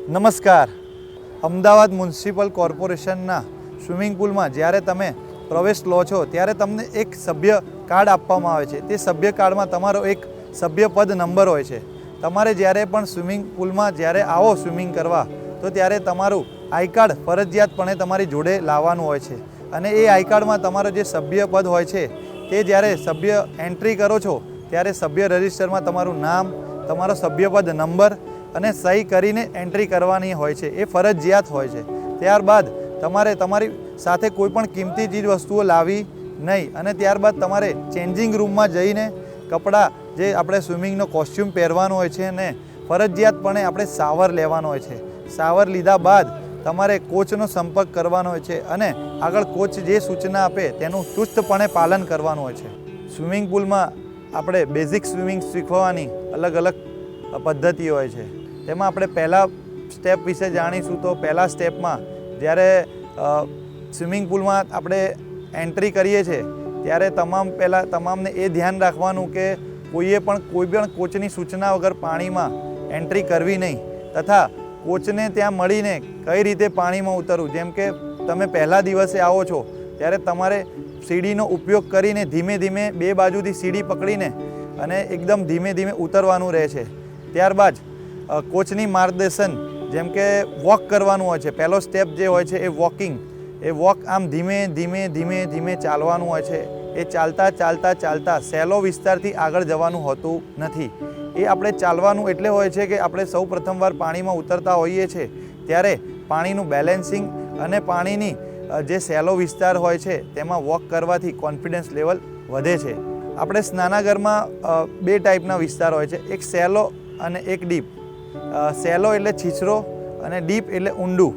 નમસ્કાર. અમદાવાદ મ્યુનિસિપલ કોર્પોરેશનના સ્વિમિંગ પુલમાં જ્યારે તમે પ્રવેશ લો છો ત્યારે તમને એક સભ્ય કાર્ડ આપવામાં આવે છે. તે સભ્ય કાર્ડમાં તમારો એક સભ્યપદ નંબર હોય છે. તમારે જ્યારે પણ સ્વિમિંગ પુલમાં જ્યારે આવો સ્વિમિંગ કરવા તો ત્યારે તમારું આઈ કાર્ડ ફરજિયાતપણે તમારી જોડે લાવવાનું હોય છે. અને એ આઈ કાર્ડમાં તમારો જે સભ્યપદ હોય છે તે જ્યારે સભ્ય એન્ટ્રી કરો છો ત્યારે સભ્ય રજિસ્ટરમાં તમારું નામ, તમારો સભ્યપદ નંબર અને સહી કરીને એન્ટ્રી કરવાની હોય છે. એ ફરજિયાત હોય છે. ત્યારબાદ તમારે તમારી સાથે કોઈ પણ કિંમતી ચીજ વસ્તુઓ લાવવી નહીં અને ત્યારબાદ તમારે ચેન્જિંગ રૂમમાં જઈને કપડાં જે આપણે સ્વિમિંગનો કોસ્ચ્યુમ પહેરવાનો હોય છે અને ફરજિયાતપણે આપણે શાવર લેવાનો હોય છે. શાવર લીધા બાદ તમારે કોચનો સંપર્ક કરવાનો હોય છે અને આગળ કોચ જે સૂચના આપે તેનું ચુસ્તપણે પાલન કરવાનું હોય છે. સ્વિમિંગ પુલમાં આપણે બેઝિક સ્વિમિંગ શીખવાની અલગ અલગ પદ્ધતિઓ હોય છે. તેમાં આપણે પહેલા સ્ટેપ વિશે જાણીશું. તો પહેલા સ્ટેપમાં જ્યારે સ્વિમિંગ પુલમાં આપણે એન્ટ્રી કરીએ છીએ ત્યારે તમામને એ ધ્યાન રાખવાનું કે કોઈ પણ કોચની સૂચના વગર પાણીમાં એન્ટ્રી કરવી નહીં તથા કોચને ત્યાં મળીને કઈ રીતે પાણીમાં ઉતરવું. જેમ કે તમે પહેલા દિવસે આવો છો ત્યારે તમારે સીડીનો ઉપયોગ કરીને ધીમે ધીમે બે બાજુથી સીડી પકડીને અને એકદમ ધીમે ધીમે ઉતરવાનું રહે છે. ત્યારબાદ કોચની માર્ગદર્શન જેમ કે વોક કરવાનું હોય છે. પહેલો સ્ટેપ જે હોય છે એ વોકિંગ. એ વોક આમ ધીમે ધીમે ધીમે ધીમે ચાલવાનું હોય છે. એ ચાલતા ચાલતા ચાલતા સહેલો વિસ્તારથી આગળ જવાનું હોતું નથી. એ આપણે ચાલવાનું એટલે હોય છે કે આપણે સૌ પ્રથમવાર પાણીમાં ઉતરતા હોઈએ છીએ ત્યારે પાણીનું બેલેન્સિંગ અને પાણીની જે સહેલો વિસ્તાર હોય છે તેમાં વોક કરવાથી કોન્ફિડન્સ લેવલ વધે છે. આપણે સ્નાનાગરમાં બે ટાઈપના વિસ્તાર હોય છે, એક સહેલો અને એક ડીપ. સહેલો એટલે છીછરો અને ડીપ એટલે ઊંડું.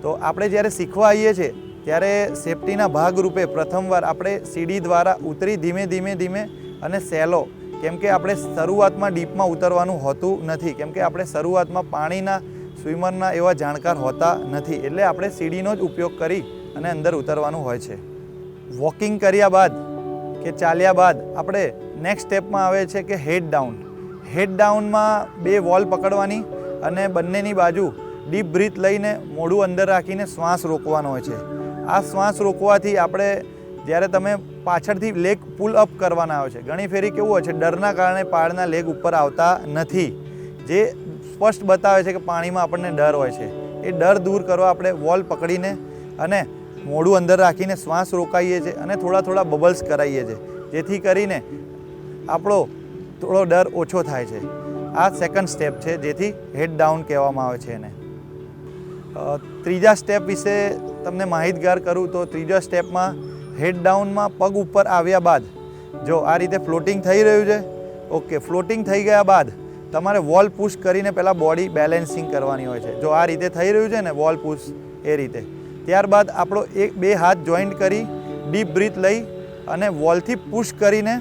તો આપણે જ્યારે શીખવા આવીએ છીએ ત્યારે સેફટીના ભાગરૂપે પ્રથમવાર આપણે સીડી દ્વારા ઉતરી ધીમે ધીમે ધીમે અને સહેલો, કેમ કે આપણે શરૂઆતમાં ડીપમાં ઉતરવાનું હોતું નથી, કેમ કે આપણે શરૂઆતમાં પાણીના સ્વિમરના એવા જાણકાર હોતા નથી, એટલે આપણે સીડીનો જ ઉપયોગ કરી અને અંદર ઉતરવાનું હોય છે. વોકિંગ કર્યા બાદ કે ચાલ્યા બાદ આપણે નેક્સ્ટ સ્ટેપમાં આવે છે કે હેડ ડાઉન. હેડ ડાઉનમાં બે વોલ પકડવાની અને બંનેની બાજુ ડીપ બ્રીથ લઈને મોઢું અંદર રાખીને શ્વાસ રોકવાનો હોય છે. આ શ્વાસ રોકવાથી આપણે જ્યારે તમે પાછળથી લેગ પુલ અપ કરવાના આવે છે. ઘણી ફેરી કેવું હોય છે, ડરના કારણે પાળના લેગ ઉપર આવતા નથી, જે સ્પષ્ટ બતાવે છે કે પાણીમાં આપણને ડર હોય છે. એ ડર દૂર કરવા આપણે વોલ પકડીને અને મોઢું અંદર રાખીને શ્વાસ રોકાઈએ છીએ અને થોડા થોડા બબલ્સ કરાવીએ છીએ, જેથી કરીને આપણો થોડો ડર ઓછો થાય છે. આ સેકન્ડ સ્ટેપ છે, જેથી હેડ ડાઉન કહેવામાં આવે છે એને. ત્રીજા સ્ટેપ વિશે તમને માહિતગાર કરું તો ત્રીજા સ્ટેપમાં હેડ ડાઉનમાં પગ ઉપર આવ્યા બાદ જો આ રીતે ફ્લોટિંગ થઈ રહ્યું છે. ઓકે, ફ્લોટિંગ થઈ ગયા બાદ તમારે વોલ પુશ કરીને પહેલાં બોડી બેલેન્સિંગ કરવાની હોય છે. જો આ રીતે થઈ રહ્યું છે ને વોલ પુશ, એ રીતે. ત્યારબાદ આપણો બે હાથ જોઈન્ટ કરી ડીપ બ્રીથ લઈ અને વોલથી પુશ કરીને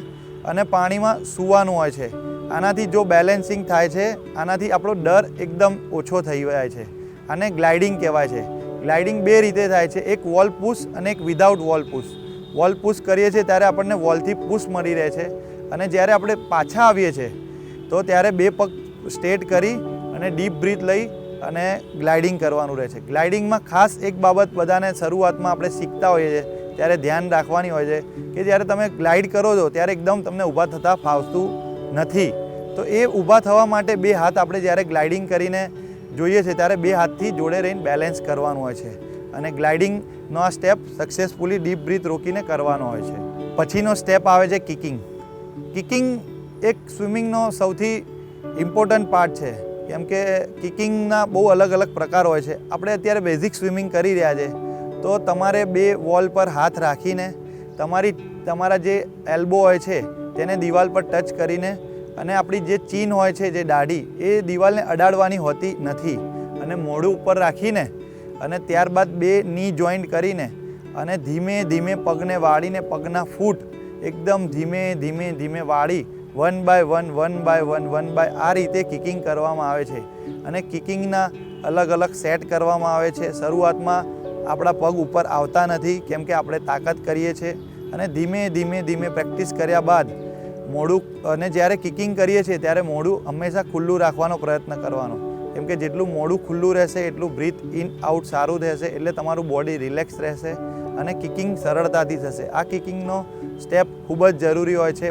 અને પાણીમાં સૂવાનું હોય છે. આનાથી જો બેલેન્સિંગ થાય છે, આનાથી આપણો ડર એકદમ ઓછો થઈ જાય છે. આને ગ્લાઇડિંગ કહેવાય છે. ગ્લાઇડિંગ બે રીતે થાય છે, એક વોલ પુશ અને એક without wall push. Wall push કરીએ છીએ ત્યારે આપણને વોલથી પુશ મળી રહે છે અને જ્યારે આપણે પાછા આવીએ છીએ તો ત્યારે બે પગ સ્ટ્રેટ કરી અને ડીપ બ્રીથ લઈ અને ગ્લાઇડિંગ કરવાનું રહે છે. ગ્લાઇડિંગમાં ખાસ એક બાબત બધાને શરૂઆતમાં આપણે શીખતા હોઈએ છીએ ત્યારે ધ્યાન રાખવાની હોય છે કે જ્યારે તમે ગ્લાઇડ કરો છો ત્યારે એકદમ તમને ઊભા થતાં ફાવતું નથી. તો એ ઊભા થવા માટે બે હાથ આપણે જ્યારે ગ્લાઇડિંગ કરીને જોઈએ છે ત્યારે બે હાથથી જોડે રહીને બેલેન્સ કરવાનું હોય છે અને ગ્લાઇડિંગનો આ સ્ટેપ સક્સેસફુલી ડીપ બ્રીથ રોકીને કરવાનો હોય છે. પછીનો સ્ટેપ આવે છે કિકિંગ. કિકિંગ એક સ્વિમિંગનો સૌથી ઇમ્પોર્ટન્ટ પાર્ટ છે, કેમ કે કિકિંગના બહુ અલગ અલગ પ્રકાર હોય છે. આપણે અત્યારે બેઝિક સ્વિમિંગ કરી રહ્યા છે તો તમારે બે વોલ પર હાથ રાખીને તમારા જે એલ્બો હોય છે તેને દિવાલ પર ટચ કરીને અને આપણી જે ચીન હોય છે, જે દાઢી, એ દિવાલને અડાડવાની હોતી નથી અને મોઢું ઉપર રાખીને અને ત્યારબાદ બે ની જોઈન્ટ કરીને અને ધીમે ધીમે પગને વાળીને પગના ફૂટ એકદમ ધીમે ધીમે ધીમે વાળી વન બાય વન આ રીતે કિકિંગ કરવામાં આવે છે. અને કિકિંગના અલગ અલગ સેટ કરવામાં આવે છે. શરૂઆતમાં આપણા પગ ઉપર આવતા નથી, કેમ કે આપણે તાકાત કરીએ છીએ અને ધીમે ધીમે ધીમે પ્રેક્ટિસ કર્યા બાદ મોઢું અને જ્યારે કિકિંગ કરીએ છીએ ત્યારે મોઢું હંમેશા ખુલ્લું રાખવાનો પ્રયત્ન કરવાનો. કેમ કે જેટલું મોઢું ખુલ્લું રહેશે એટલું બ્રીથ ઇન આઉટ સારું રહેશે, એટલે તમારું બોડી રિલેક્સ રહેશે અને કિકિંગ સરળતાથી થશે. આ કિકિંગનો સ્ટેપ ખૂબ જ જરૂરી હોય છે.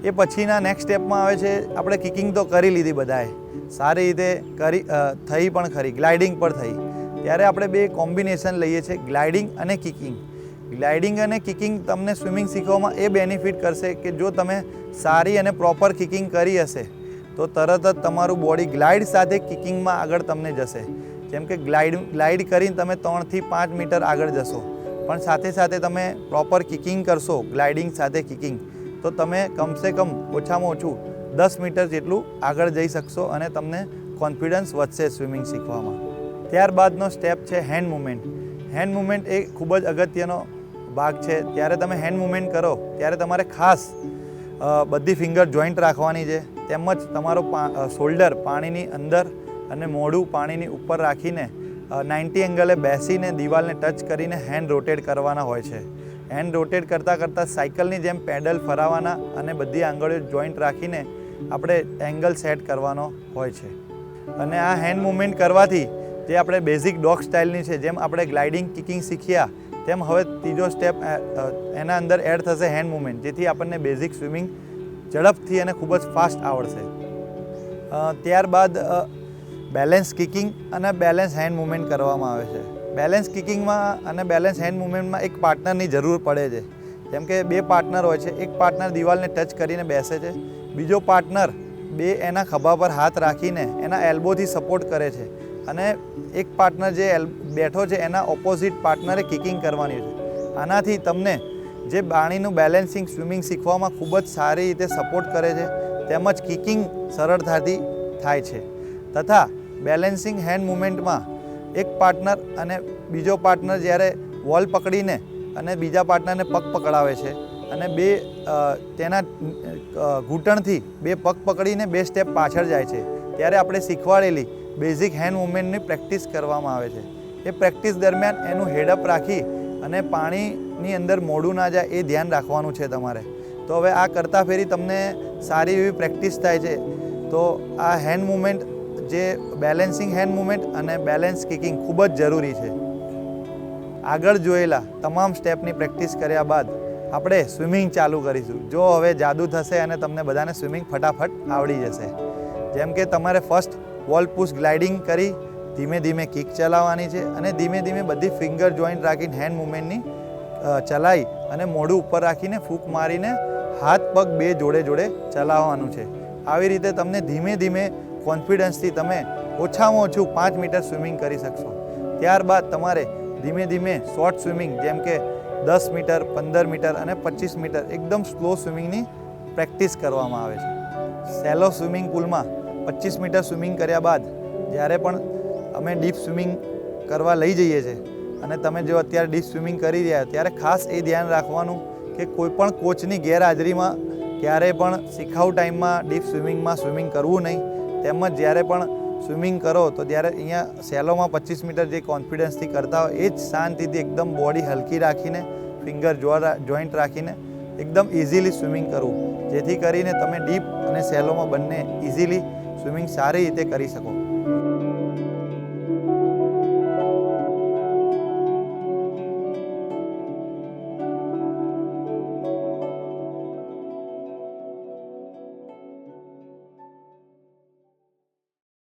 એ પછીના નેક્સ્ટ સ્ટેપમાં આવે છે, આપણે કિકિંગ તો કરી લીધી બધાએ, સારી રીતે થઈ પણ ખરી, ગ્લાઇડિંગ પણ થઈ. ત્યારે આપણે બે કોમ્બિનેશન લઈએ છીએ, ગ્લાઇડિંગ અને કિકિંગ. ગ્લાઇડિંગ અને કિકિંગ તમને સ્વિમિંગ શીખવામાં એ બેનિફિટ કરશે કે જો તમે સારી અને પ્રોપર કિકિંગ કરી હશે તો તરત જ તમારું બોડી ગ્લાઇડ સાથે કિકિંગમાં આગળ તમને જશે. જેમ કે ગ્લાઇડ કરીને તમે 3 થી 5 મીટર આગળ જશો, પણ સાથે સાથે તમે પ્રોપર કિકિંગ કરશો, ગ્લાઇડિંગ સાથે કિકિંગ, તો તમે કમસે કમ ઓછામાં ઓછું 10 મીટર જેટલું આગળ જઈ શકશો અને તમને કોન્ફિડન્સ વધશે સ્વિમિંગ શીખવામાં. ત્યારબાદનો સ્ટેપ છે હેન્ડ મૂવમેન્ટ. હેન્ડ મૂવમેન્ટ એ ખૂબ જ અગત્યનો ભાગ છે. ત્યારે તમે હેન્ડ મૂવમેન્ટ કરો ત્યારે તમારે ખાસ બધી ફિંગર જોઈન્ટ રાખવાની છે, તેમજ તમારો શોલ્ડર પાણીની અંદર અને મોઢું પાણીની ઉપર રાખીને 90 એંગલે બેસીને દિવાલને ટચ કરીને હેન્ડ રોટેટ કરવાના હોય છે. હેન્ડ રોટેટ કરતાં કરતાં સાયકલની જેમ પેડલ ફરાવવાના અને બધી આંગળીઓ જોઈન્ટ રાખીને આપણે એંગલ સેટ કરવાનો હોય છે. અને આ હેન્ડ મૂવમેન્ટ કરવાથી જે આપણે બેઝિક ડોગ સ્ટાઇલની છે, જેમ આપણે ગ્લાઇડિંગ કિકિંગ શીખ્યા તેમ હવે ત્રીજો સ્ટેપ એના અંદર એડ થશે હેન્ડ મૂવમેન્ટ, જેથી આપણને બેઝિક સ્વિમિંગ ઝડપથી અને ખૂબ જ ફાસ્ટ આવડશે. ત્યારબાદ બેલેન્સ કિકિંગ અને બેલેન્સ હેન્ડ મૂવમેન્ટ કરવામાં આવે છે. બેલેન્સ કિકિંગમાં અને બેલેન્સ હેન્ડ મૂવમેન્ટમાં એક પાર્ટનરની જરૂર પડે છે. જેમ કે બે પાર્ટનર હોય છે, એક પાર્ટનર દિવાલને ટચ કરીને બેસે છે, બીજો પાર્ટનર એના ખભા પર હાથ રાખીને એના એલ્બોથી સપોર્ટ કરે છે, અને એક પાર્ટનર જે બેઠો છે એના ઓપોઝિટ પાર્ટનરે કિકિંગ કરવાની છે. આનાથી તમને જે પાણીનું બેલેન્સિંગ સ્વિમિંગ શીખવામાં ખૂબ જ સારી રીતે સપોર્ટ કરે છે, તેમજ કિકિંગ સરળતાથી થાય છે. તથા બેલેન્સિંગ હેન્ડ મૂવમેન્ટમાં એક પાર્ટનર અને બીજો પાર્ટનર જ્યારે વોલ પકડીને અને બીજા પાર્ટનરને પગ પકડાવે છે અને તેના ઘૂંટણથી બે પગ પકડીને 2 સ્ટેપ પાછળ જાય છે, ત્યારે આપણે શીખવાડેલી બેઝિક હેન્ડ મૂવમેન્ટની પ્રેક્ટિસ કરવામાં આવે છે. એ પ્રેક્ટિસ દરમિયાન એનું હેડઅપ રાખી અને પાણીની અંદર મોઢું ના જાય એ ધ્યાન રાખવાનું છે તમારે. તો હવે આ કરતાં ફેરી તમને સારી એવી પ્રેક્ટિસ થાય છે. તો આ હેન્ડ મૂવમેન્ટ, જે બેલેન્સિંગ હેન્ડ મૂવમેન્ટ અને બેલેન્સ કિકિંગ ખૂબ જ જરૂરી છે. આગળ જોયેલા તમામ સ્ટેપની પ્રેક્ટિસ કર્યા બાદ આપણે સ્વિમિંગ ચાલુ કરીશું. જો હવે જાદુ થશે અને તમને બધાને સ્વિમિંગ ફટાફટ આવડી જશે. જેમ કે તમારે ફર્સ્ટ વોલ પુશ ગ્લાઇડિંગ કરી ધીમે ધીમે કિક ચલાવવાની છે, અને ધીમે ધીમે બધી ફિંગર જોઈન્ટ રાખીને હેન્ડ મૂવમેન્ટની ચલાવી અને મોઢું ઉપર રાખીને ફૂંક મારીને હાથ પગ બે જોડે જોડે ચલાવવાનું છે. આવી રીતે તમને ધીમે ધીમે કોન્ફિડન્સથી તમે ઓછામાં ઓછું 5 મીટર સ્વિમિંગ કરી શકશો. ત્યારબાદ તમારે ધીમે ધીમે શોર્ટ સ્વિમિંગ, જેમ કે 10 મીટર, 15 મીટર અને 25 મીટર એકદમ સ્લો સ્વિમિંગની પ્રેક્ટિસ કરવામાં આવે છે. સેલો સ્વિમિંગ પુલમાં 25 મીટર સ્વિમિંગ કર્યા બાદ જ્યારે પણ અમે ડીપ સ્વિમિંગ કરવા લઈ જઈએ છીએ, અને તમે જો અત્યારે ડીપ સ્વિમિંગ કરી રહ્યા ત્યારે ખાસ એ ધ્યાન રાખવાનું કે કોઈપણ કોચની ગેરહાજરીમાં ક્યારેય પણ શીખાઉ ટાઈમમાં ડીપ સ્વિમિંગમાં સ્વિમિંગ કરવું નહીં. તેમજ જ્યારે પણ સ્વિમિંગ કરો તો ત્યારે અહીંયા સેલોમાં 25 મીટર જે કોન્ફિડન્સથી કરતા હોય એ જ શાંતિથી એકદમ બોડી હલકી રાખીને ફિંગર જોઈન્ટ રાખીને એકદમ ઇઝીલી સ્વિમિંગ કરવું, જેથી કરીને તમે ડીપ અને સેલોમાં બંને ઇઝીલી સ્વિમિંગ સારી રીતે કરી શકો.